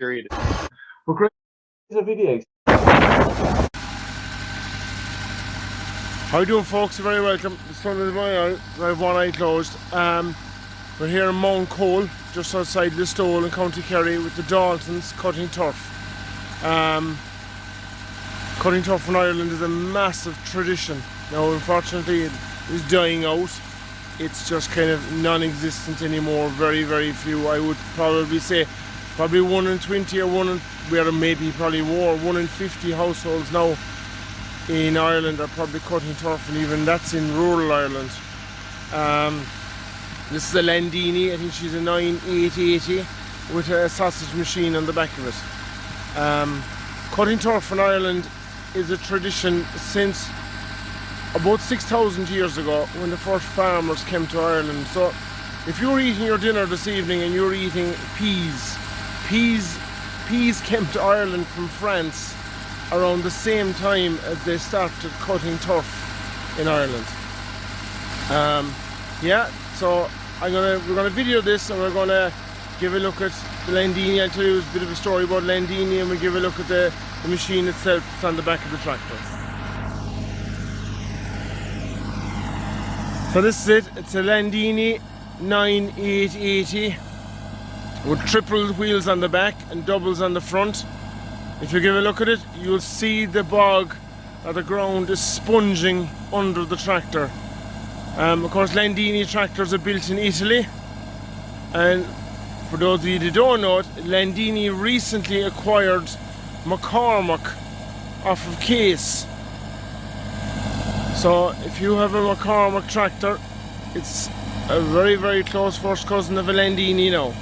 period. Well, great. The video. How you doing, folks? You're very welcome. The sun is my eye. I have one eye closed. We're here in Mountcole, just outside Listowel in County Kerry, with the Daltons cutting turf. Cutting turf in Ireland is a massive tradition. Now, unfortunately, it is dying out. It's just kind of non-existent anymore. Very, very few. I would probably say, probably 1 in 20 or 1 in, where maybe probably more, 1 in 50 households now in Ireland are probably cutting turf, and even that's in rural Ireland. This is a Landini. I think she's a 9880 with a sausage machine on the back of it. Cutting turf in Ireland is a tradition since about 6,000 years ago, when the first farmers came to Ireland. So if you're eating your dinner this evening and you're eating peas came to Ireland from France around the same time as they started cutting turf in Ireland. Yeah, so we're gonna video this, and we're gonna give a look at the Landini. I'll tell you a bit of a story about Landini, and we'll give a look at the machine itself that's on the back of the tractor. So this is it. It's a Landini 9880 with triple wheels on the back and doubles on the front. If you give a look at it, you'll see the bog or the ground is sponging under the tractor. Of course, Landini tractors are built in Italy, and for those of you that don't know it, Landini recently acquired McCormick off of Case. So if you have a McCormick tractor, it's a very, very close first cousin of a Landini now.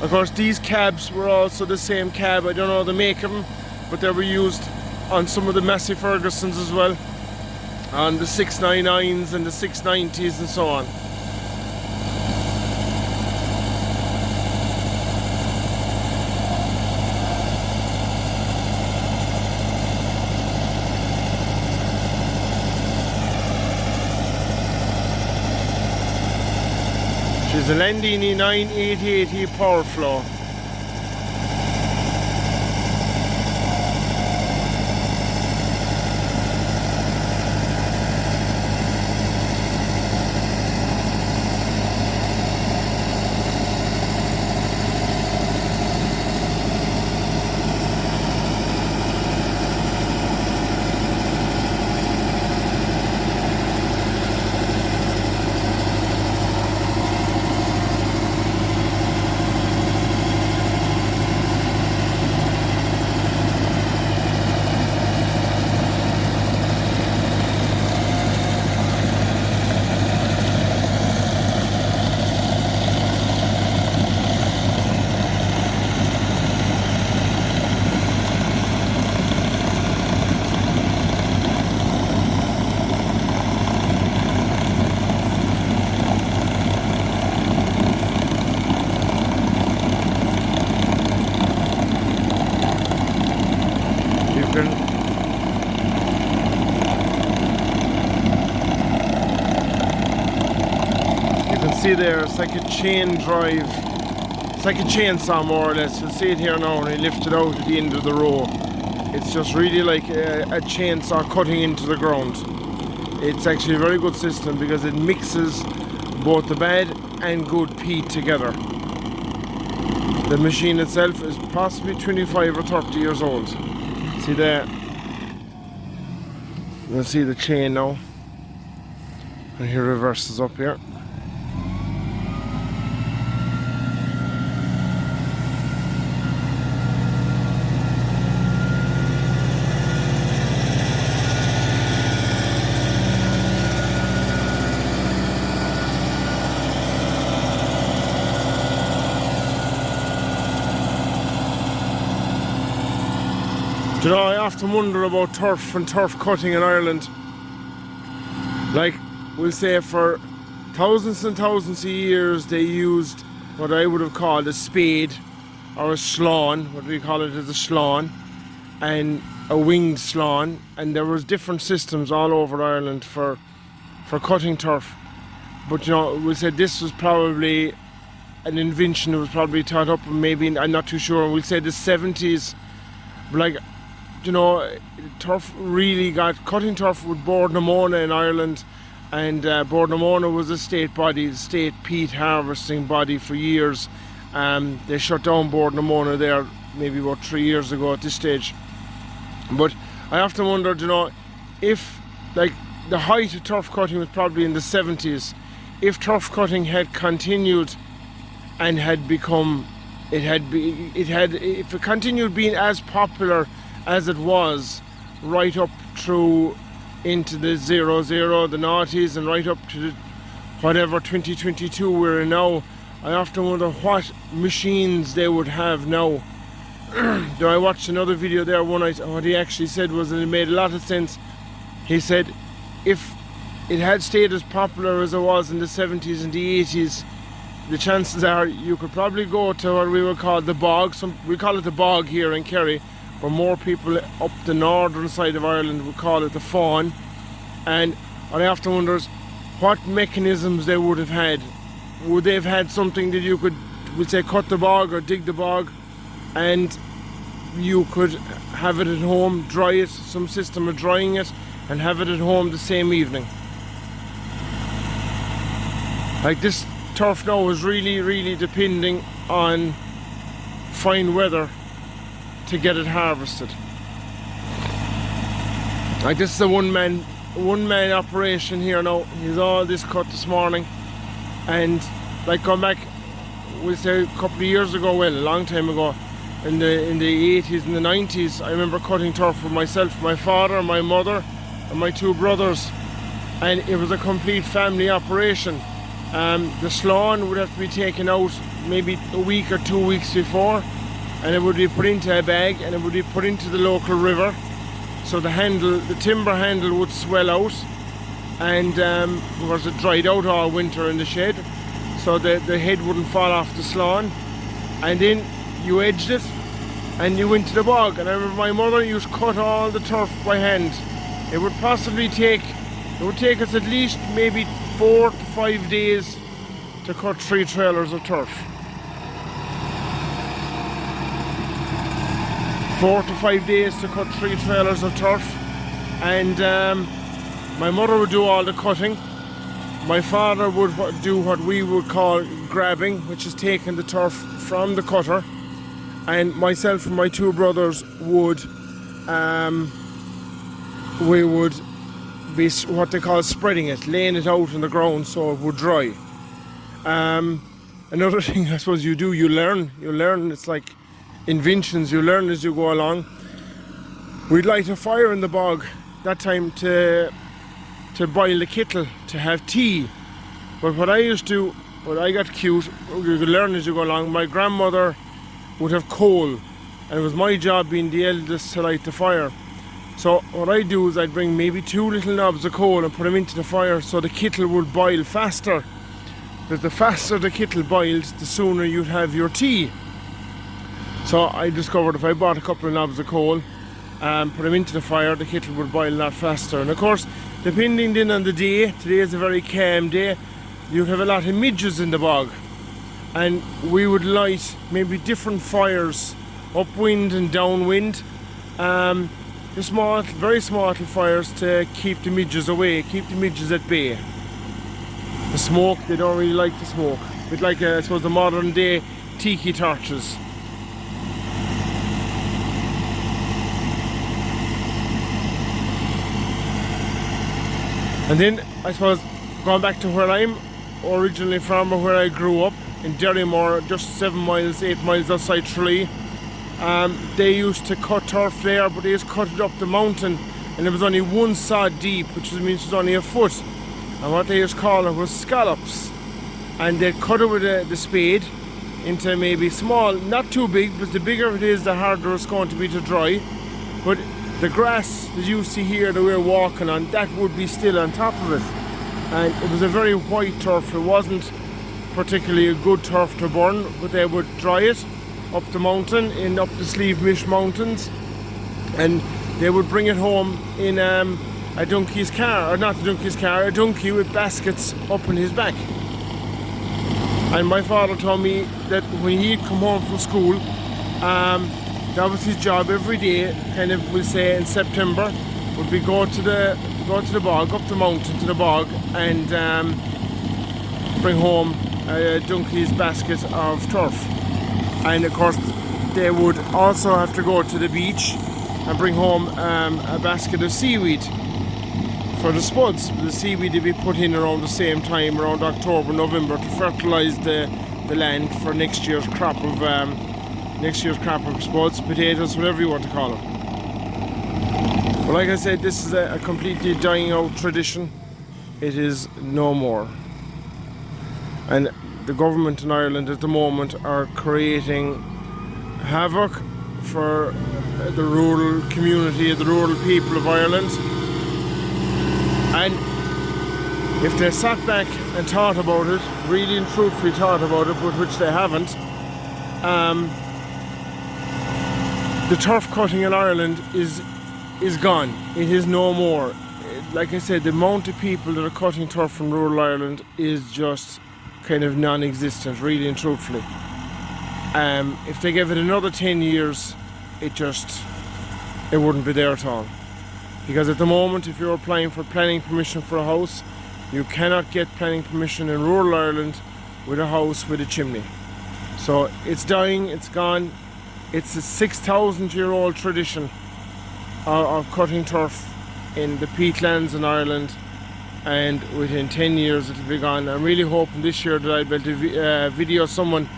Of course, these cabs were also the same cab. I don't know the make of them, but they were used on some of the Massey Fergusons as well, on the 699s and the 690s and so on. She's a Landini 9880 Power Flow. See there, it's like a chain drive. It's like a chainsaw, more or less. You'll see it here now, and I lift it out at the end of the row. It's just really like a chainsaw cutting into the ground. It's actually a very good system because it mixes both the bad and good peat together. The machine itself is possibly 25 or 30 years old. See there? You'll see the chain now. And here reverses up here. You know, I often wonder about turf and turf cutting in Ireland. Like, we'll say for thousands and thousands of years they used what I would have called a spade or a sláin, what we call it as a sláin, and a winged sláin, and there was different systems all over Ireland for cutting turf. But you know, we'll say this was probably an invention that was probably thought up, maybe, I'm not too sure, we'll say the 70s. Like, you know, turf really got, cutting turf with Bord na Móna in Ireland, and Bord na Móna was a state body, state peat harvesting body for years. They shut down Bord na Móna there maybe about 3 years ago at this stage. But I often wondered, you know, if, like, the height of turf cutting was probably in the 70s, if turf cutting had continued and had become, if it continued being as popular as it was right up through into the 00, the noughties, and right up to the, whatever 2022 we're in now, I often wonder what machines they would have now. I watched another video there one night, and what he actually said was, and it made a lot of sense. He said if it had stayed as popular as it was in the 70s and the 80s, the chances are you could probably go to what we would call the bog. We call it the bog here in Kerry, but more people up the northern side of Ireland would call it the fawn. And what I often wonder is what mechanisms they would have had. Would they have had something that you could, we'll say, cut the bog or dig the bog, and you could have it at home, dry it, some system of drying it, and have it at home the same evening. Like, this turf now is really depending on fine weather to get it harvested. Like, this is a one man operation here now. He's all this cut this morning, and like, going back, we'll say a couple of years ago, well, a long time ago, in the 80s and the 90s, I remember cutting turf with myself, my father, my mother, and my two brothers, and it was a complete family operation. The slawn would have to be taken out maybe a week or 2 weeks before, and it would be put into a bag and it would be put into the local river. So the handle, the timber handle, would swell out, and because it dried out all winter in the shed, so the head wouldn't fall off the slawn. And then you edged it and you went to the bog. And I remember my mother used to cut all the turf by hand. It would possibly take, it would take us at least maybe 4 to 5 days to cut 3 trailers of turf. 4 to 5 days to cut 3 trailers of turf. And my mother would do all the cutting. My father would do what we would call grabbing, which is taking the turf from the cutter. And myself and my two brothers would, we would be what they call spreading it, laying it out on the ground so it would dry. Another thing I suppose you do, you learn, it's like inventions, you learn as you go along. We'd light a fire in the bog that time to boil the kettle, to have tea. But what I used to, when I got cute, you could learn as you go along. My grandmother would have coal, and it was my job, being the eldest, to light the fire. So what I do is I'd bring maybe 2 little knobs of coal and put them into the fire so the kettle would boil faster. Because the faster the kettle boils, the sooner you'd have your tea. So I discovered if I bought a couple of knobs of coal and put them into the fire, the kettle would boil a lot faster. And of course, depending then on the day, today is a very calm day, you'd have a lot of midges in the bog. And we would light maybe different fires, upwind and downwind. The small, very small little fires to keep the midges away, keep the midges at bay. The smoke, they don't really like the smoke. It's like, I suppose, the modern day tiki torches. And then, I suppose, going back to where I'm originally from, or where I grew up, in Derrymore, just 7 miles, 8 miles outside Tralee. They used to cut turf there, but they just cut it up the mountain, and it was only 1 sod deep, which means it was only a foot. And what they used to call it was scallops. And they'd cut it with the spade into maybe small, not too big, but the bigger it is, the harder it's going to be to dry. But the grass that you see here that we're walking on, that would be still on top of it. And it was a very white turf. It wasn't particularly a good turf to burn, but they would dry it up the mountain, up the Sleeve Mish Mountains, and they would bring it home in a donkey's car, or not a donkey's car, a donkey with baskets up on his back. And my father told me that when he'd come home from school, that was his job every day, kind of, we'll say in September, would be go to the bog, up the mountain to the bog, and bring home a donkey's basket of turf. And of course they would also have to go to the beach and bring home a basket of seaweed for the spuds. The seaweed to be put in around the same time, around October, November, to fertilise the land for next year's crop of spuds, potatoes, whatever you want to call them. But like I said, this is a completely dying out tradition. It is no more. And the government in Ireland at the moment are creating havoc for the rural community, the rural people of Ireland. And if they sat back and thought about it, really and truthfully thought about it, but which they haven't, the turf cutting in Ireland is gone. It is no more. Like I said, the amount of people that are cutting turf in rural Ireland is just kind of non-existent, really and truthfully. If they give it another 10 years, it wouldn't be there at all. Because at the moment, if you're applying for planning permission for a house, you cannot get planning permission in rural Ireland with a house with a chimney. So it's dying, it's gone. It's a 6,000-year-old tradition of cutting turf in the peatlands in Ireland, and within 10 years it'll be gone. I'm really hoping this year that I'll be able to video someone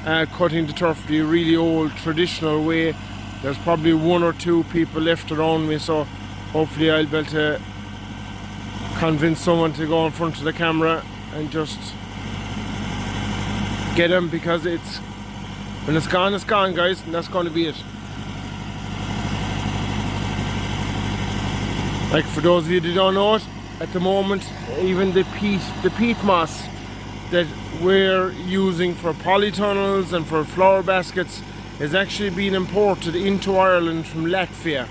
cutting the turf the really old traditional way. There's probably one or two people left around me, so hopefully I'll be able to convince someone to go in front of the camera and just get them, because when it's gone, guys, and that's going to be it. Like, for those of you that don't know it, at the moment, even the peat moss that we're using for polytunnels and for flower baskets is actually being imported into Ireland from Latvia.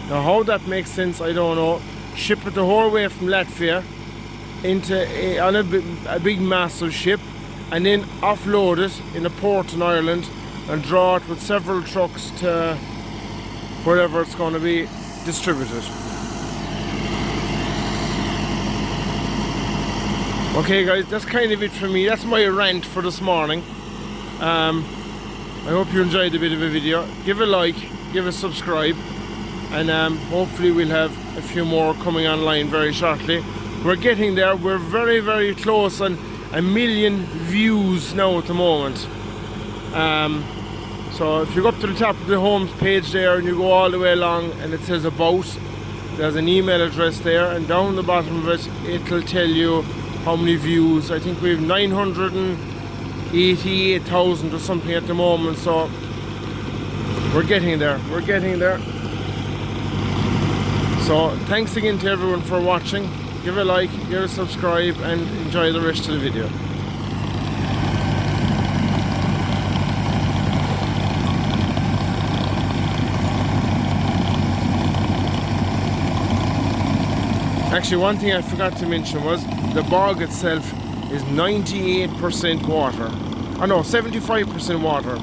Now, how that makes sense, I don't know. Ship it the whole way from Latvia on a big massive ship, and then offload it in a port in Ireland and draw it with several trucks to wherever it's going to be distributed. Okay guys, that's kind of it for me. That's my rant for this morning. I hope you enjoyed a bit of a video. give a like, give a subscribe, and hopefully we'll have a few more coming online very shortly. We're getting there. We're very, very close on 1 million views now at the moment. So if you go up to the top of the home page there and you go all the way along and it says about, there's an email address there, and down the bottom of it, it'll tell you how many views. I think we have 988,000 or something at the moment, so we're getting there. So thanks again to everyone for watching. Give a like, give a subscribe, and enjoy the rest of the video. Actually, one thing I forgot to mention was the bog itself is 98% water. Oh no, 75% water.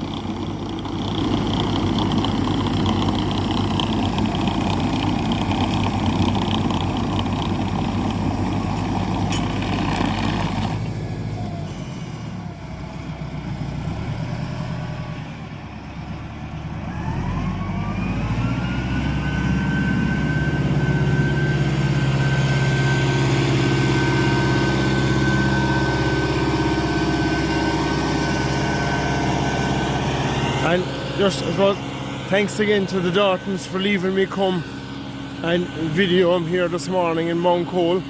And just, I suppose, thanks again to the Daughtons for leaving me come and video them here this morning in Mountcole.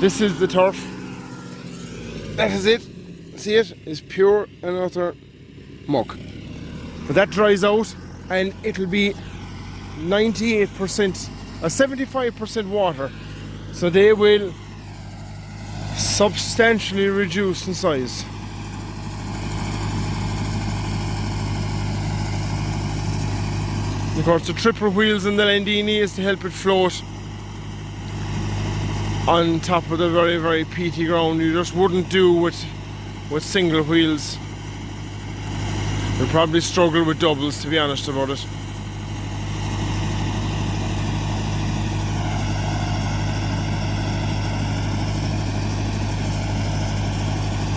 This is the turf. That is it. See it? It's pure and utter muck. But that dries out and it'll be 98% or 75% water. So they will substantially reduce in size. Of course, the triple wheels in the Landini is to help it float on top of the very, very peaty ground. You just wouldn't do with with single wheels. You'll probably struggle with doubles, to be honest about it.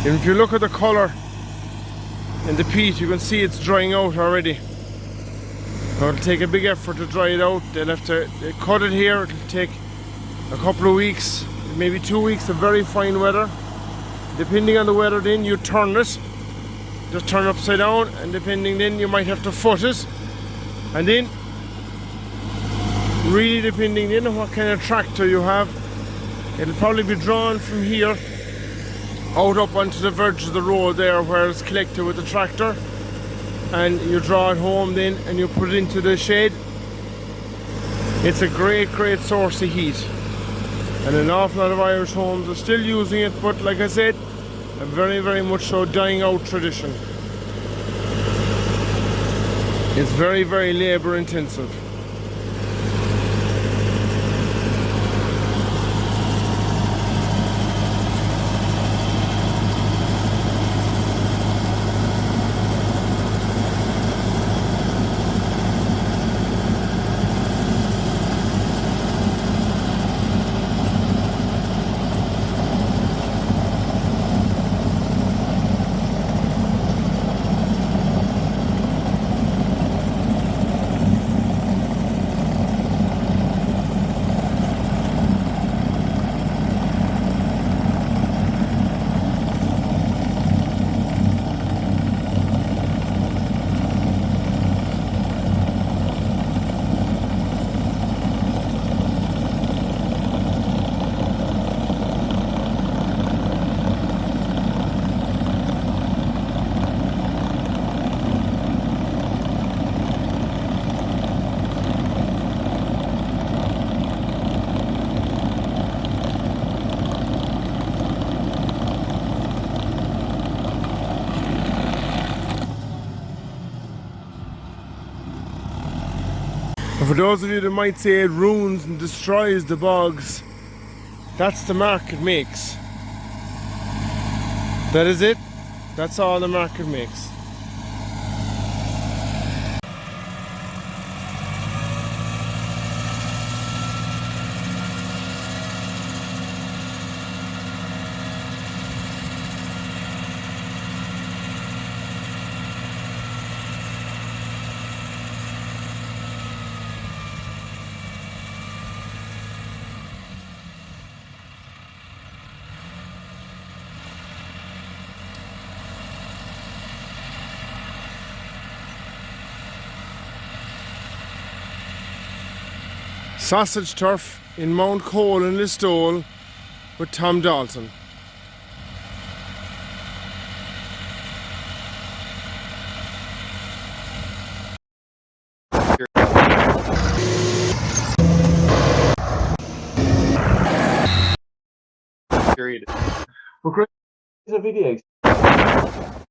And if you look at the colour in the peat, you can see it's drying out already. Now it'll take a big effort to dry it out. They'll have to cut it here. It'll take a couple of weeks, maybe 2 weeks of very fine weather. Depending on the weather, then you turn it. Just turn it upside down, and depending, then you might have to foot it. And then, really depending then on what kind of tractor you have, it'll probably be drawn from here out up onto the verge of the road there where it's collected with the tractor, and you draw it home then and you put it into the shed. It's a great source of heat, and an awful lot of Irish homes are still using it, but like I said, a very much so dying out tradition. It's very labour intensive. And for those of you that might say it ruins and destroys the bogs, that's the mark it makes. That is it. That's all the mark it makes. Sausage turf in Mountcole in Listowel with Tom Dalton. Well, great video.